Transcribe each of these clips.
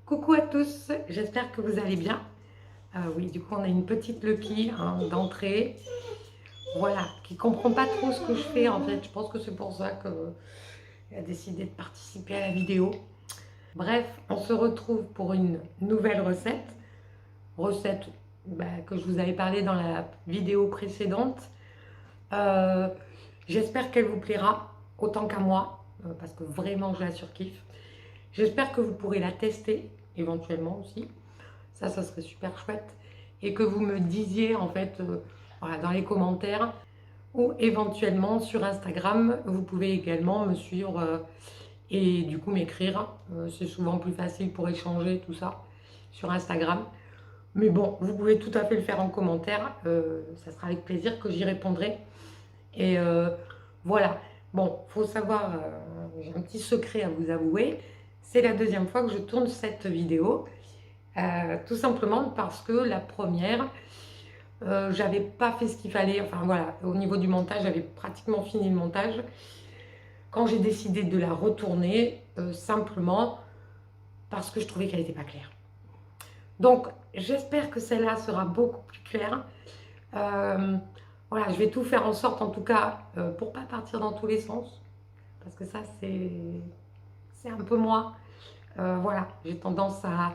Coucou à tous, j'espère que vous allez bien. Oui, du coup, on a une petite Lucky d'entrée, voilà, qui comprend pas trop ce que je fais en fait. Je pense que c'est pour ça qu'elle a décidé de participer à la vidéo. Bref, on se retrouve pour une nouvelle recette que je vous avais parlé dans la vidéo précédente. Euh, J'espère qu'elle vous plaira autant qu'à moi, parce que vraiment je la surkiffe. J'espère que vous pourrez la tester éventuellement aussi. Ça serait super chouette. Et que vous me disiez en fait voilà, dans les commentaires ou éventuellement sur Instagram. Vous pouvez également me suivre et du coup m'écrire. C'est souvent plus facile pour échanger tout ça sur Instagram. Mais bon, vous pouvez tout à fait le faire en commentaire. Ça sera avec plaisir que j'y répondrai. Et voilà. Bon, faut savoir, j'ai un petit secret à vous avouer. C'est la deuxième fois que je tourne cette vidéo. Tout simplement parce que la première, j'avais pas fait ce qu'il fallait. Enfin voilà, au niveau du montage, j'avais pratiquement fini le montage. Quand j'ai décidé de la retourner, simplement parce que je trouvais qu'elle n'était pas claire. Donc j'espère que celle-là sera beaucoup plus claire. Voilà, je vais tout faire en sorte, en tout cas, pour pas partir dans tous les sens. Parce que ça, c'est un peu moi. Voilà, j'ai tendance à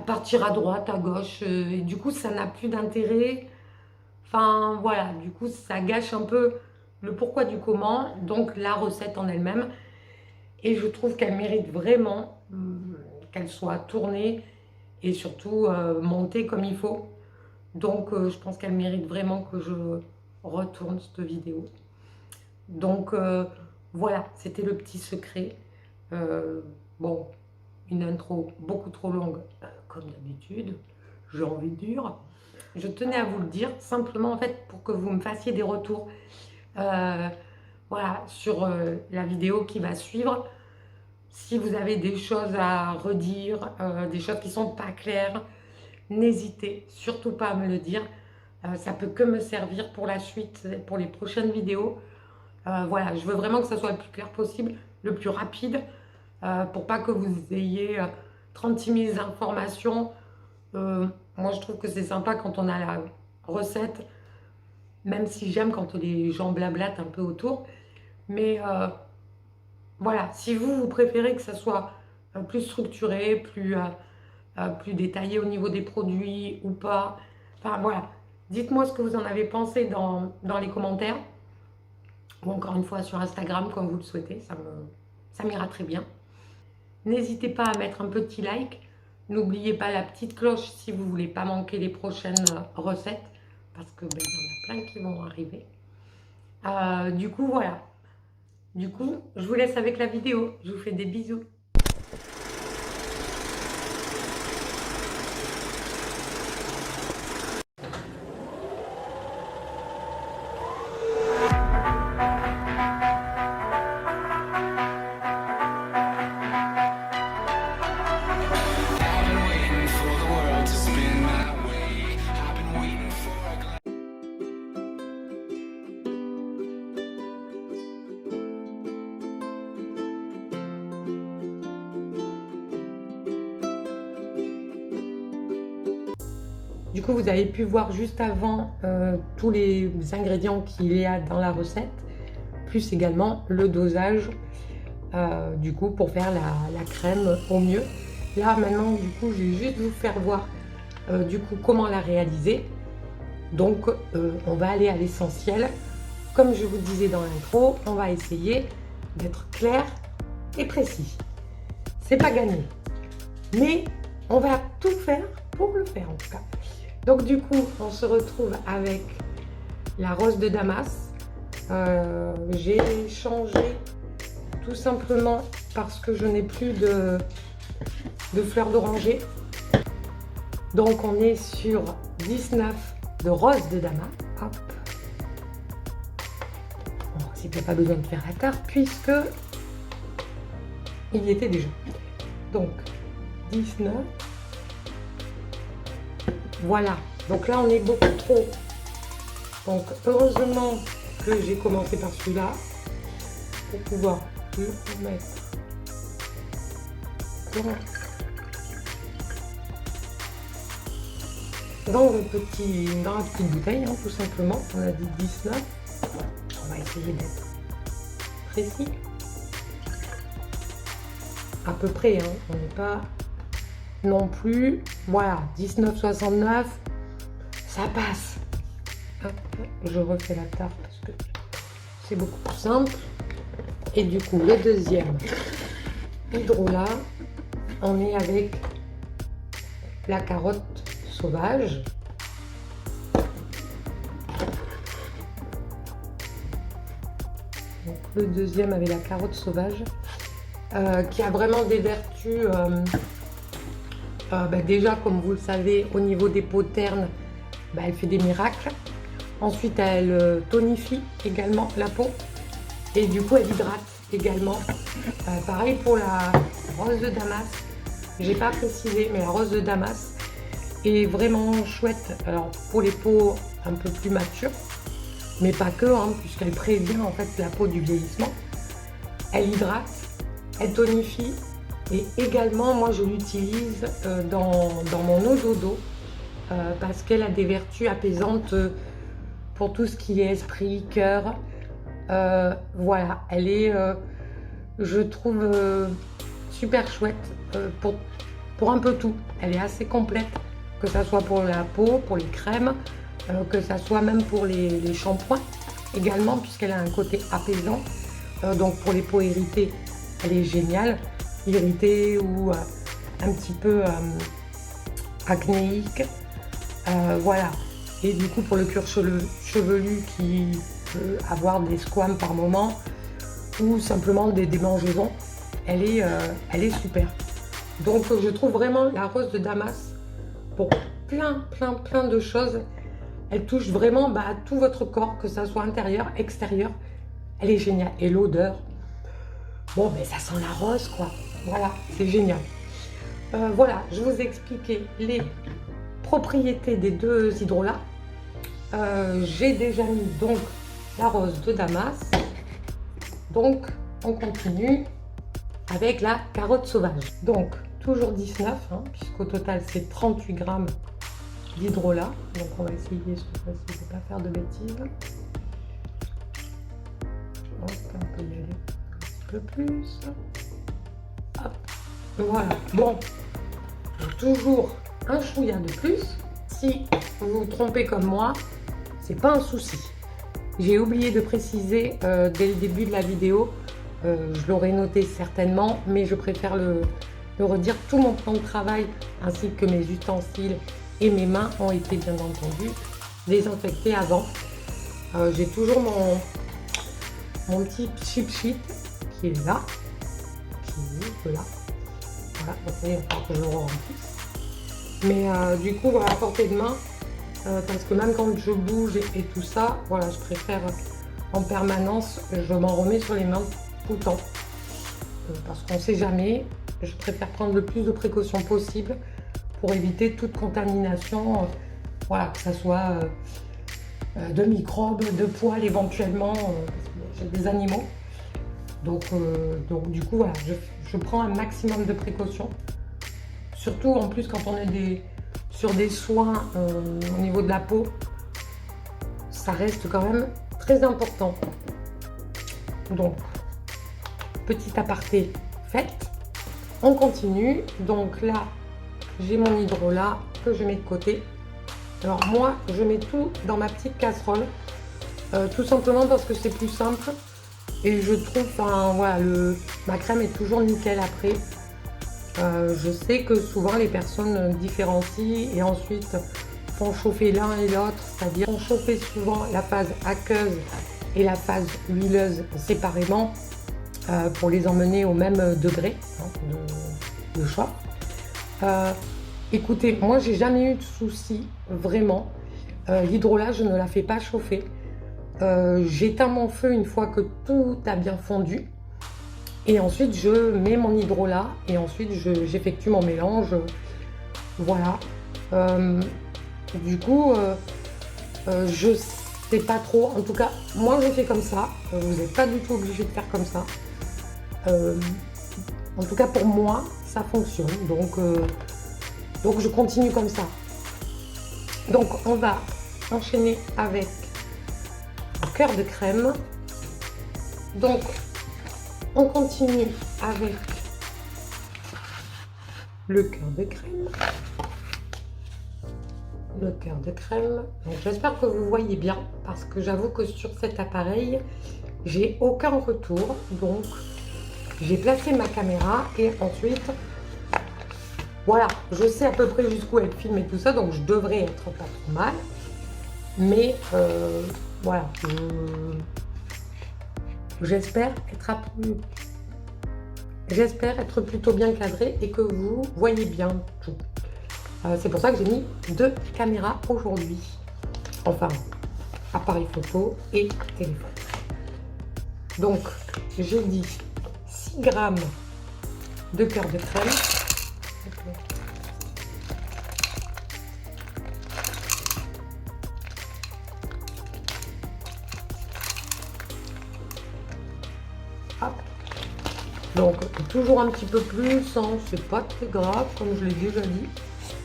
partir à droite, à gauche, et du coup ça n'a plus d'intérêt. Enfin voilà, du coup ça gâche un peu le pourquoi du comment, donc la recette en elle-même. Et je trouve qu'elle mérite vraiment qu'elle soit tournée et surtout montée comme il faut. Donc je pense qu'elle mérite vraiment que je retourne cette vidéo. Donc voilà, c'était le petit secret. Bon, une intro beaucoup trop longue, comme d'habitude, j'ai envie de dire. Je tenais à vous le dire, simplement en fait pour que vous me fassiez des retours voilà, sur la vidéo qui va suivre. Si vous avez des choses à redire, des choses qui ne sont pas claires, n'hésitez surtout pas à me le dire. Ça peut que me servir pour la suite, pour les prochaines vidéos. Voilà, je veux vraiment que ça soit le plus clair possible, le plus rapide, pour pas que vous ayez 36 000 informations. Moi, je trouve que c'est sympa quand on a la recette, même si j'aime quand les gens blablatent un peu autour. Mais voilà, si vous préférez que ça soit plus structuré, plus détaillé au niveau des produits ou pas, enfin voilà, dites-moi ce que vous en avez pensé dans les commentaires. Ou encore une fois sur Instagram, comme vous le souhaitez, ça m'ira très bien. N'hésitez pas à mettre un petit like. N'oubliez pas la petite cloche si vous ne voulez pas manquer les prochaines recettes, parce que il y en a plein qui vont arriver. Du coup, voilà. Du coup, je vous laisse avec la vidéo. Je vous fais des bisous. Du coup, vous avez pu voir juste avant tous les ingrédients qu'il y a dans la recette, plus également le dosage, du coup, pour faire la crème au mieux. Là, maintenant, du coup, je vais juste vous faire voir, du coup, comment la réaliser. Donc, on va aller à l'essentiel. Comme je vous disais dans l'intro, on va essayer d'être clair et précis. C'est pas gagné, mais on va tout faire pour le faire en tout cas. Donc du coup, on se retrouve avec la rose de Damas. J'ai changé tout simplement parce que je n'ai plus de fleurs d'oranger. Donc on est sur 19 de rose de Damas. Hop. Bon, c'est qu'il n'y a pas besoin de faire la carte puisque il y était déjà. Donc 19. Voilà, donc là on est beaucoup trop. Donc heureusement que j'ai commencé par celui-là pour pouvoir le mettre dans dans la petite bouteille, hein, tout simplement. On a dit 19. On va essayer d'être précis. À peu près, hein. On n'est pas non plus. Voilà, 19,69. Ça passe. Hop, je refais la tarte parce que c'est beaucoup plus simple. Et du coup, le deuxième hydrolat, on est avec la carotte sauvage. Donc, le deuxième avec la carotte sauvage, qui a vraiment des vertus, déjà comme vous le savez, au niveau des peaux ternes, elle fait des miracles. Ensuite, elle tonifie également la peau et du coup, elle hydrate également. Pareil pour la rose de Damas. J'ai pas précisé, mais la rose de Damas est vraiment chouette. Alors pour les peaux un peu plus matures, mais pas que, hein, puisqu'elle prévient en fait la peau du vieillissement. Elle hydrate, elle tonifie et également moi je l'utilise dans mon eau dodo parce qu'elle a des vertus apaisantes pour tout ce qui est esprit, cœur. Voilà, elle est, je trouve, super chouette pour un peu tout. Elle est assez complète, que ça soit pour la peau, pour les crèmes, que ça soit même pour les shampoings également, puisqu'elle a un côté apaisant. Donc pour les peaux irritées, elle est géniale. Irritée ou un petit peu acnéique. Voilà. Et du coup pour le cuir chevelu qui peut avoir des squames par moment ou simplement des démangeaisons, elle est super. Donc je trouve vraiment la rose de Damas pour plein de choses. Elle touche vraiment à tout votre corps, que ça soit intérieur, extérieur. Elle est géniale. Et l'odeur, bon ça sent la rose quoi. Voilà, c'est génial. Voilà, je vous ai expliqué les propriétés des deux hydrolats. J'ai déjà mis donc la rose de Damas. Donc on continue avec la carotte sauvage. Donc toujours 19, hein, puisqu'au total c'est 38 grammes d'hydrolat. Donc on va essayer cette fois-ci de ne pas faire de bêtises. Hop, on peut y aller un petit peu plus. Hop, voilà. Bon, toujours un chouïa de plus. Si vous vous trompez comme moi, c'est pas un souci. J'ai oublié de préciser dès le début de la vidéo, je l'aurais noté certainement, mais je préfère le redire. Tout mon plan de travail ainsi que mes ustensiles et mes mains ont été bien entendu désinfectés avant. J'ai toujours mon petit cheap sheet qui est là, voilà. Voilà, donc il va falloir que je le remplisse. Mais du coup, voilà, à portée de main, parce que même quand je bouge et tout ça, voilà, je préfère en permanence, je m'en remets sur les mains tout le temps. Parce qu'on ne sait jamais, je préfère prendre le plus de précautions possible pour éviter toute contamination, voilà, que ce soit de microbes, de poils éventuellement, j'ai des animaux. Donc du coup, voilà, je prends un maximum de précautions. Surtout en plus quand on est sur des soins au niveau de la peau, ça reste quand même très important. Donc, petit aparté fait. On continue. Donc là, j'ai mon hydrolat que je mets de côté. Alors moi, je mets tout dans ma petite casserole. Tout simplement parce que c'est plus simple. Et je trouve, voilà, ma crème est toujours nickel après. Je sais que souvent les personnes différencient et ensuite font chauffer l'un et l'autre, c'est-à-dire font chauffer souvent la phase aqueuse et la phase huileuse séparément pour les emmener au même degré de chauffe. Écoutez, moi j'ai jamais eu de souci, vraiment. L'hydrolat, je ne la fais pas chauffer. J'éteins mon feu une fois que tout a bien fondu. Et ensuite, je mets mon hydrolat et ensuite, j'effectue mon mélange. Voilà. Du coup, je sais pas trop. En tout cas, moi, je fais comme ça. Vous n'êtes pas du tout obligé de faire comme ça. En tout cas, pour moi, ça fonctionne. Donc je continue comme ça. Donc on va enchaîner avec le cœur de crème. Donc on continue avec le cœur de crème. Le cœur de crème. Donc j'espère que vous voyez bien parce que j'avoue que sur cet appareil, j'ai aucun retour. Donc j'ai placé ma caméra et ensuite, voilà, je sais à peu près jusqu'où elle filme et tout ça, donc je devrais être pas trop mal. Mais voilà, j'espère être plutôt bien cadré et que vous voyez bien tout. C'est pour ça que j'ai mis 2 caméras aujourd'hui. Enfin, appareil photo et téléphone. Donc, j'ai dit 6 grammes de cœur de crème. Hop. Donc, toujours un petit peu plus, hein, c'est pas très grave, comme je l'ai déjà dit.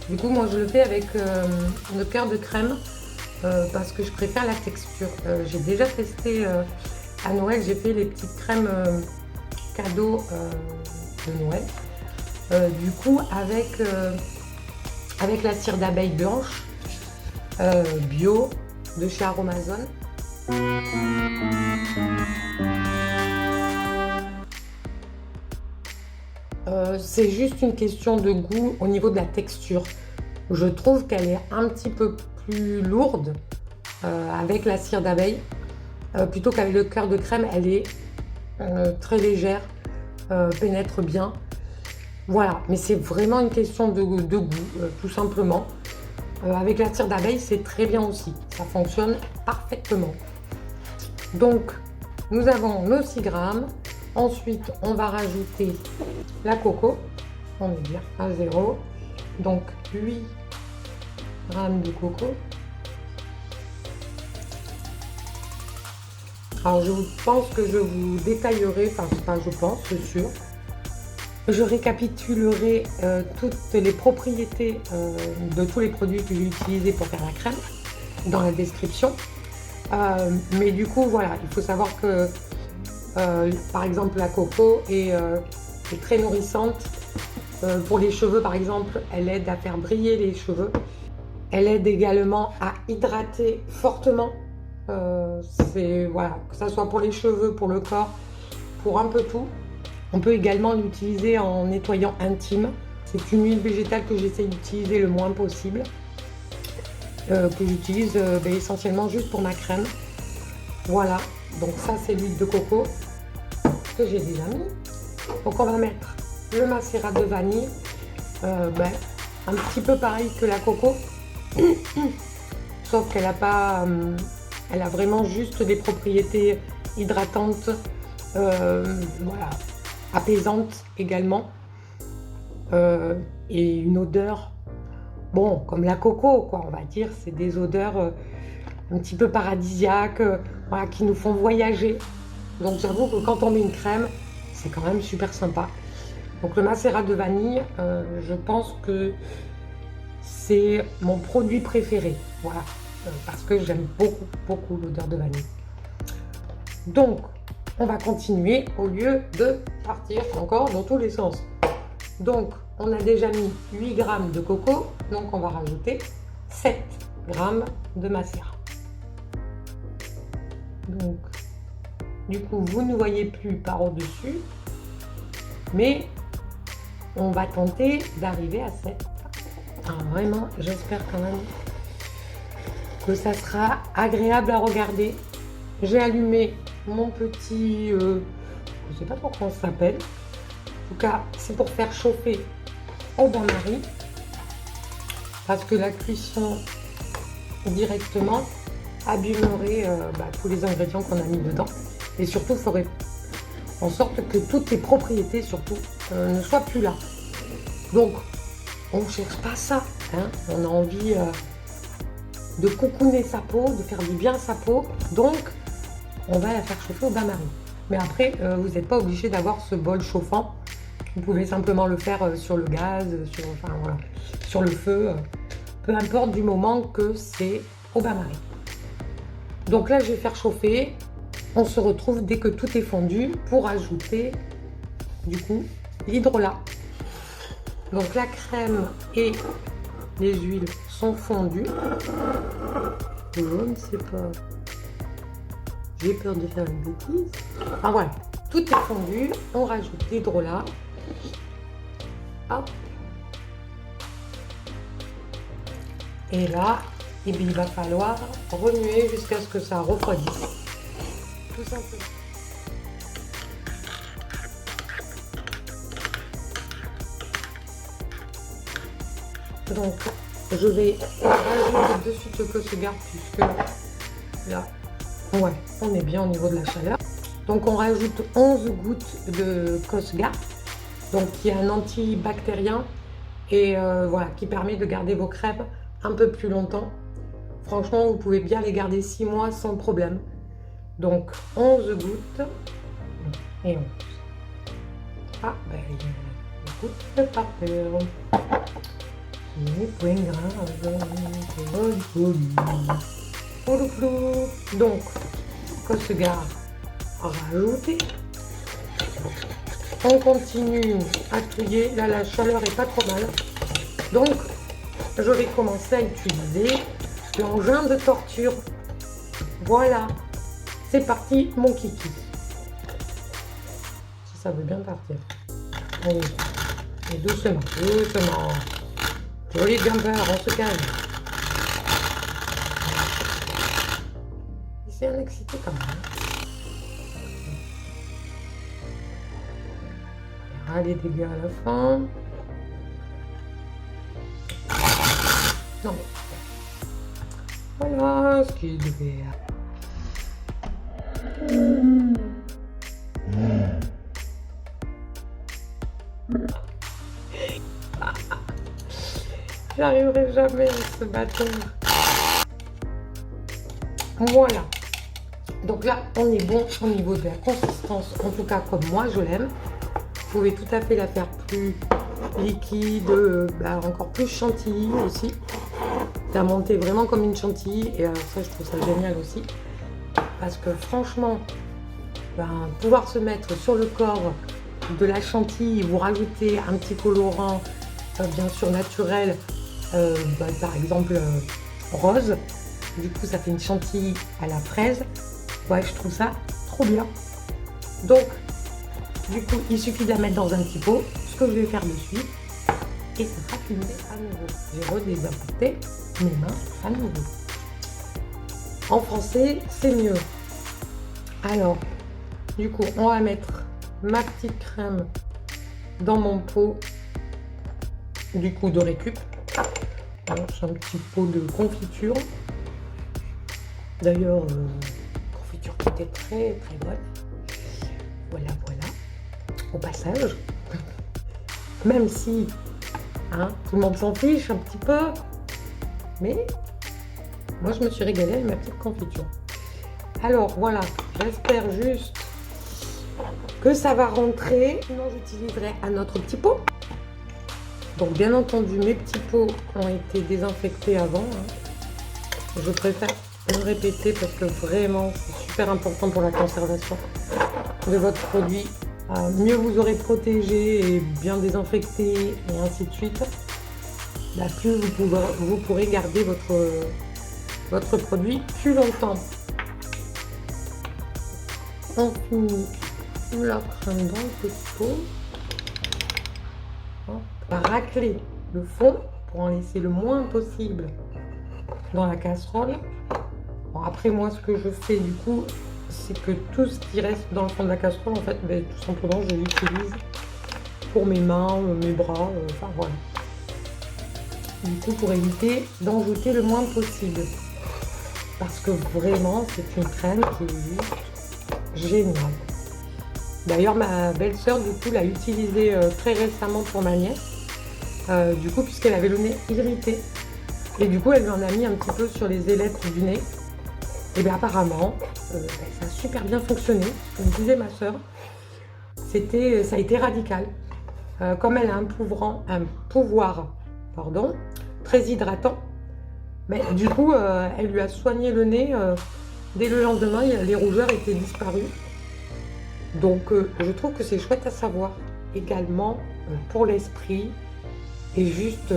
Du coup, moi, je le fais avec le cœur de crème parce que je préfère la texture. J'ai déjà testé à Noël, j'ai fait les petites crèmes cadeaux de Noël. Du coup, avec la cire d'abeille blanche bio de chez Aromazone. C'est juste une question de goût au niveau de la texture. Je trouve qu'elle est un petit peu plus lourde avec la cire d'abeille plutôt qu'avec le cœur de crème. Elle est très légère, pénètre bien. Voilà, mais c'est vraiment une question de goût, tout simplement. Avec la cire d'abeille, c'est très bien aussi. Ça fonctionne parfaitement. Donc, nous avons nos 6 grammes. Ensuite, on va rajouter la coco. On est bien à 0. Donc, 8 grammes de coco. Alors, je pense que je vous détaillerai, enfin, pas je pense, c'est sûr. Je récapitulerai toutes les propriétés de tous les produits que j'ai utilisés pour faire la crème dans la description. Mais du coup, voilà, il faut savoir que par exemple, la coco est très nourrissante. Pour les cheveux, par exemple, elle aide à faire briller les cheveux. Elle aide également à hydrater fortement. Voilà, que ce soit pour les cheveux, pour le corps, pour un peu tout. On peut également l'utiliser en nettoyant intime. C'est une huile végétale que j'essaie d'utiliser le moins possible. Que j'utilise essentiellement juste pour ma crème. Voilà, donc ça c'est l'huile de coco que j'ai déjà mis. Donc on va mettre le macérat de vanille, un petit peu pareil que la coco, sauf qu'elle a pas, elle a vraiment juste des propriétés hydratantes, voilà, apaisantes également, et une odeur, bon, comme la coco, quoi, on va dire, c'est des odeurs un petit peu paradisiaques, voilà, qui nous font voyager. Donc j'avoue que quand on met une crème, c'est quand même super sympa. Donc le macérat de vanille, je pense que c'est mon produit préféré. Voilà, parce que j'aime beaucoup l'odeur de vanille. Donc on va continuer au lieu de partir encore dans tous les sens. Donc on a déjà mis 8 grammes de coco, donc on va rajouter 7 grammes de macérat. Donc, du coup, vous ne voyez plus par au-dessus, mais on va tenter d'arriver à 7. Alors vraiment, j'espère quand même que ça sera agréable à regarder. J'ai allumé mon petit, je ne sais pas trop comment ça s'appelle. En tout cas, c'est pour faire chauffer au bain-marie, parce que la cuisson directement abîmerait tous les ingrédients qu'on a mis dedans, et surtout ferait en sorte que toutes les propriétés surtout ne soient plus là. Donc on ne cherche pas ça, hein. On a envie de cocooner sa peau, de faire du bien à sa peau, donc on va la faire chauffer au bain-marie. Mais après vous n'êtes pas obligé d'avoir ce bol chauffant, vous pouvez simplement le faire sur le gaz, sur le feu, peu importe du moment que c'est au bain-marie. Donc là, je vais faire chauffer. On se retrouve dès que tout est fondu pour ajouter du coup l'hydrolat. Donc la crème et les huiles sont fondues. Je ne sais pas. J'ai peur de faire une bêtise. Ah voilà, tout est fondu. On rajoute l'hydrolat. Hop. Et là, eh bien, il va falloir remuer jusqu'à ce que ça refroidisse. Tout simplement. Donc, je vais rajouter de suite le Costegard puisque là, ouais, on est bien au niveau de la chaleur. Donc, on rajoute 11 gouttes de Costegard, donc qui est un antibactérien et voilà, qui permet de garder vos crêpes un peu plus longtemps. Franchement, vous pouvez bien les garder 6 mois sans problème. Donc, 11 gouttes et 11. Ah, ben, les gouttes par terre. Les points graves. Donc, Costegard rajouté. On continue à touiller. Là, la chaleur est pas trop mal. Donc, je vais commencer à utiliser l'engin de torture. Voilà. C'est parti, mon kiki. Si ça veut bien partir. Allez. Et doucement, doucement. Joli jumper, on se calme. C'est un excité quand même. On verra les dégâts à la fin. Non. Voilà ce qu'il devait. J'arriverai jamais à ce bâton. Voilà. Donc là, on est bon au niveau de la consistance, en tout cas comme moi je l'aime. Vous pouvez tout à fait la faire plus liquide, encore plus chantilly aussi. La monter vraiment comme une chantilly et alors ça, je trouve ça génial aussi. Parce que franchement, pouvoir se mettre sur le corps de la chantilly, vous rajouter un petit colorant, bien sûr naturel, par exemple rose, du coup ça fait une chantilly à la fraise. Ouais, je trouve ça trop bien. Donc du coup il suffit de la mettre dans un petit pot, ce que je vais faire de suite, et ça sera filmé à nouveau. J'ai redésinfecté mes mains à nouveau. En français c'est mieux. Alors du coup on va mettre ma petite crème dans mon pot du coup de récup. C'est un petit pot de confiture. D'ailleurs, confiture qui était très très bonne. Voilà, voilà. Au passage, même si tout le monde s'en fiche un petit peu, mais moi je me suis régalée avec ma petite confiture. Alors voilà, j'espère juste que ça va rentrer. Sinon, j'utiliserai un autre petit pot. Donc bien entendu, mes petits pots ont été désinfectés avant. Je préfère le répéter parce que vraiment, c'est super important pour la conservation de votre produit. Mieux vous aurez protégé et bien désinfecté et ainsi de suite, plus vous pourrez garder votre produit plus longtemps. On finit la crème dans le petit pot. On va racler le fond pour en laisser le moins possible dans la casserole. Bon, après moi, ce que je fais du coup, c'est que tout ce qui reste dans le fond de la casserole, en fait, tout simplement, je l'utilise pour mes mains, mes bras, enfin voilà. Du coup, pour éviter d'en jeter le moins possible. Parce que vraiment, c'est une crème qui est juste géniale. D'ailleurs, ma belle-sœur, du coup, l'a utilisée très récemment pour ma nièce. Du coup, puisqu'elle avait le nez irrité. Et du coup, elle lui en a mis un petit peu sur les ailettes du nez. Et bien apparemment, ça a super bien fonctionné. Comme disait ma sœur, ça a été radical. Comme elle a un pouvoir très hydratant, Mais du coup, elle lui a soigné le nez. Dès le lendemain, les rougeurs étaient disparues. Donc, je trouve que c'est chouette à savoir. Également, pour l'esprit, et juste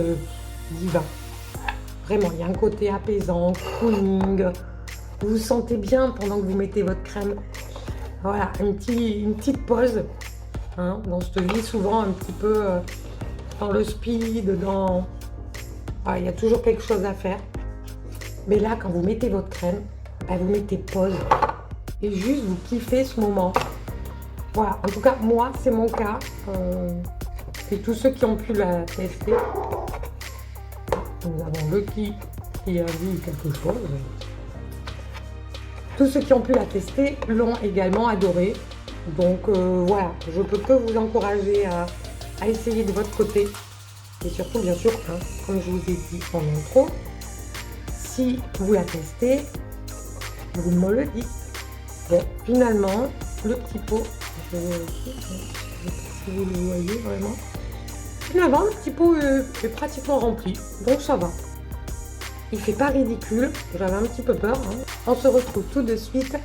divin. Vraiment, il y a un côté apaisant, cooling. Vous vous sentez bien pendant que vous mettez votre crème. Voilà, une petite pause. Hein, dans cette vie, souvent un petit peu dans le speed, dans... Ah, il y a toujours quelque chose à faire. Mais là, quand vous mettez votre crème, bah, vous mettez pause. Et juste, vous kiffez ce moment. Voilà, en tout cas, moi, c'est mon cas. Et tous ceux qui ont pu la tester. Nous avons Lucky qui a vu quelque chose. Tous ceux qui ont pu la tester l'ont également adoré. Donc voilà, je peux que vous encourager à essayer de votre côté. Et surtout, bien sûr, hein, comme je vous ai dit en intro, si vous la testez, vous me le dites. Bon, finalement, le petit pot, je sais pas si vous le voyez vraiment. Finalement, le petit pot est pratiquement rempli, donc ça va. Il fait pas ridicule, j'avais un petit peu peur. Hein. On se retrouve tout de suite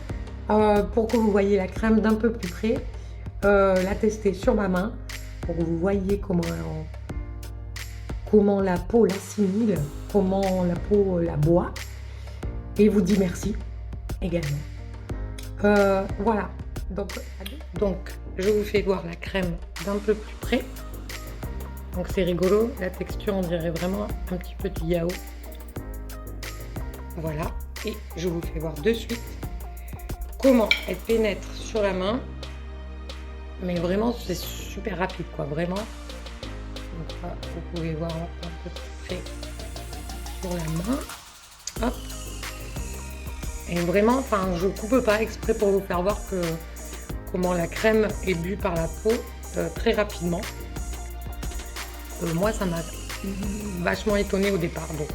pour que vous voyez la crème d'un peu plus près. La tester sur ma main, pour que vous voyez comment la peau l'assimile, comment la peau la boit. Et vous dit merci également. Voilà, donc je vous fais voir la crème d'un peu plus près. Donc c'est rigolo, la texture on dirait vraiment un petit peu du yaourt. Voilà, et je vous fais voir de suite comment elle pénètre sur la main. Mais vraiment c'est super rapide quoi, vraiment. Donc là, vous pouvez voir un peu plus près sur la main. Hop. Et vraiment, enfin je coupe pas exprès pour vous faire voir comment la crème est bue par la peau très rapidement. Moi, ça m'a vachement étonnée au départ. Donc,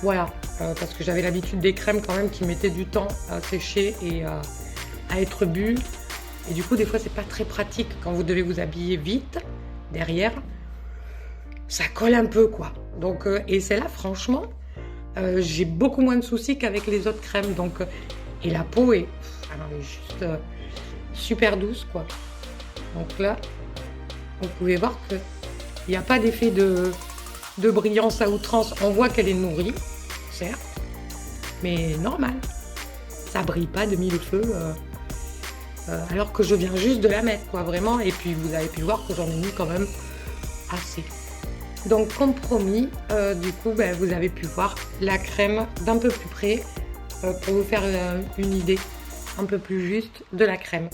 voilà. Parce que j'avais l'habitude des crèmes quand même qui mettaient du temps à sécher et à être bues. Et du coup, des fois, c'est pas très pratique quand vous devez vous habiller vite derrière. Ça colle un peu, quoi. Donc, et celle-là, franchement, j'ai beaucoup moins de soucis qu'avec les autres crèmes. Donc, et la peau est, elle est juste super douce, quoi. Donc là, vous pouvez voir que il n'y a pas d'effet de brillance à outrance. On voit qu'elle est nourrie, certes, mais normal. Ça brille pas de mille feux, alors que je viens juste de la mettre, quoi, vraiment. Et puis, vous avez pu voir que j'en ai mis quand même assez. Donc, comme promis, du coup, ben, vous avez pu voir la crème d'un peu plus près pour vous faire une idée un peu plus juste de la crème.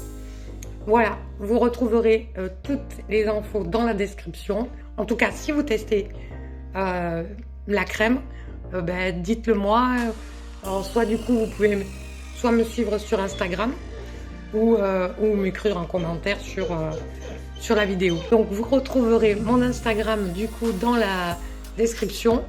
Voilà, vous retrouverez toutes les infos dans la description. En tout cas, si vous testez la crème, ben, dites-le moi. Soit du coup, vous pouvez soit me suivre sur Instagram ou m'écrire un commentaire sur la vidéo. Donc, vous retrouverez mon Instagram du coup dans la description.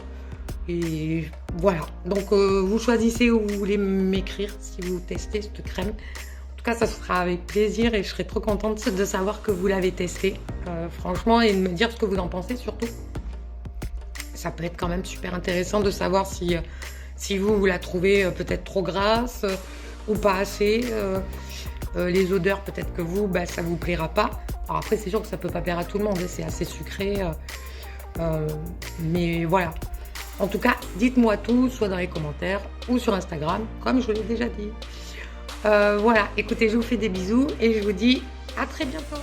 Et voilà, donc vous choisissez où vous voulez m'écrire si vous testez cette crème. En tout cas, ça sera avec plaisir et je serai trop contente de savoir que vous l'avez testé, franchement, et de me dire ce que vous en pensez surtout. Ça peut être quand même super intéressant de savoir si vous la trouvez peut-être trop grasse ou pas assez. Les odeurs, peut-être que vous, bah, ça vous plaira pas. Alors après, c'est sûr que ça peut pas plaire à tout le monde, c'est assez sucré. Mais voilà. En tout cas, dites-moi tout, soit dans les commentaires ou sur Instagram, comme je vous l'ai déjà dit. Voilà, écoutez, je vous fais des bisous et je vous dis à très bientôt.